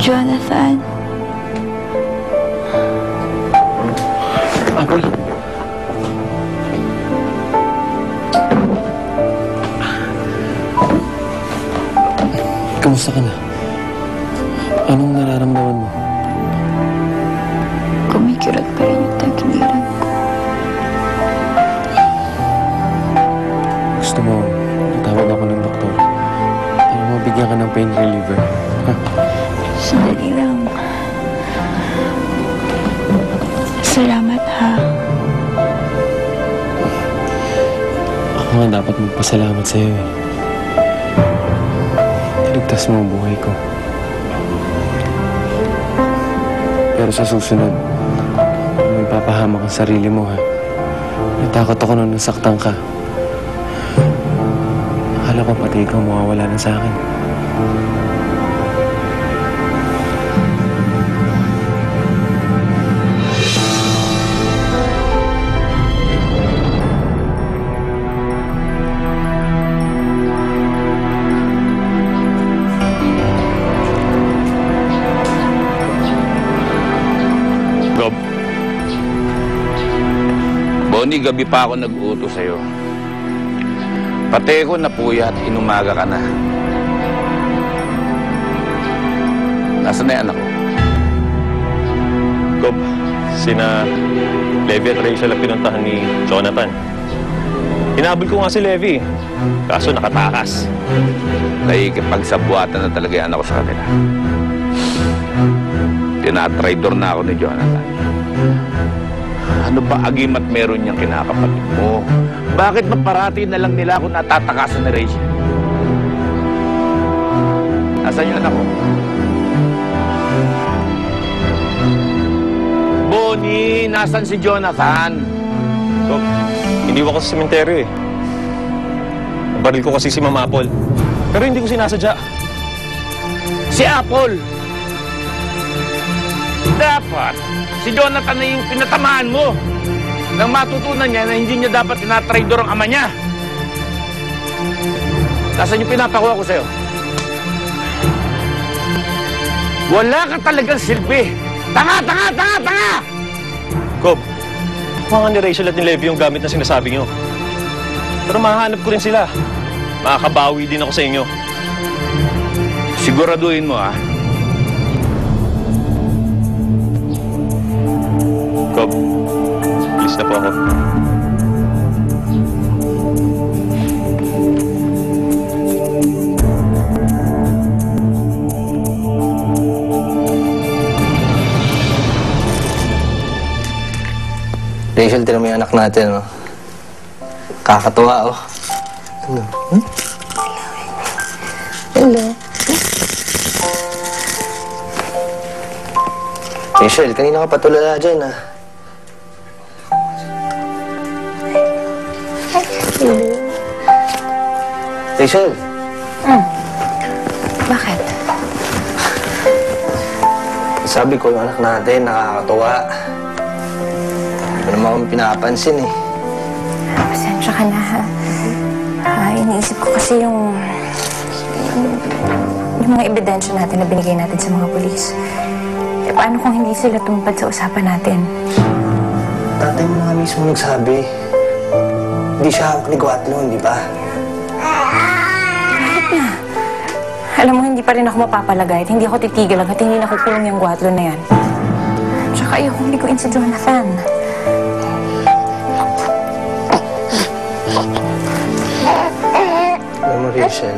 Jonathan. Apple. Kamusta ka na? Anong nararamdaman mo? Kumikirat pa rin yung tagiliran ko. Gusto mo, natawag ako ng doktor. Ano mo, bigyan ka ng pain reliever. Ha? Sandali lang. Salamat, ha? Ako nga dapat magpasalamat sa'yo eh. Niligtas mo ang buhay ko. Pero sa susunod, may papahamak ang sarili mo, ha? Natakot ako nung nasaktan ka. Akala ko pati ikaw mawawala na sa akin. Rob, Bonnie, gabi pa ako nag-uuto sa'yo. Pati ko napuyat, inumaga ka na. Nasaan na yung anak ko? Gob, sina Levi at Rachel ang pinuntahan ni Jonathan. Hinabol ko nga si Levi, kaso nakatakas. Nakikipagsabwatan na talaga yung anak ko sa kanila. Tinatraidor na ako ni Jonathan. Ano ba agimat meron niyang kinakapatid mo? Bakit ba parati na lang nila ako natatakasan ni Rachel? Nasaan yung anak ko? Bonnie, nasaan si Jonathan? Gob, iniwan ko sa sementeryo eh. Nabaril ko kasi si Ma'am Apple. Pero hindi ko sinasadya. Si Apple! Dapat, si Jonathan na yung pinatamaan mo. Nang matutunan niya na hindi niya dapat tinatraidor ang ama niya. Nasaan yung pinapakuha ko sa'yo? Wala ka talagang silbi. Tanga! Gob, kuha nga ni Rachel at ni Levi yung gamit na sinasabi niyo. Pero mahahanap ko rin sila. Makakabawi din ako sa inyo. Siguraduhin mo, ha? Gob, please na po ako. Rachel, tira mo yung anak natin, oh. Kakatuwa, oh. Ano? Hello. Rachel, kanina ka patulala dyan, ah. Rachel. Bakit? Sabi ko, yung anak natin, nakakatuwa. Hindi naman akong pinapansin, eh. Pasensya ka na, ha? Iniisip ko kasi yung mga ebidensya natin na binigay natin sa mga pulis. Eh, paano kung hindi sila tumupad sa usapan natin? Tatay mo na nga mismo nagsabi. Hindi siya hawak ni Guatlon, di ba? Bakit na? Alam mo, hindi pa rin ako mapapalagay at hindi ako titigil hanggat hindi nakukulong yung Guatlon na yan. Tsaka ayokong liguin si Jonathan. Alam mo, Rachel,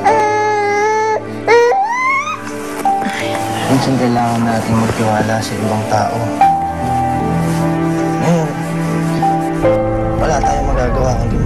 minsan kailangan natin magtiwala sa ibang tao. Ngayon, wala tayong magagawa kundi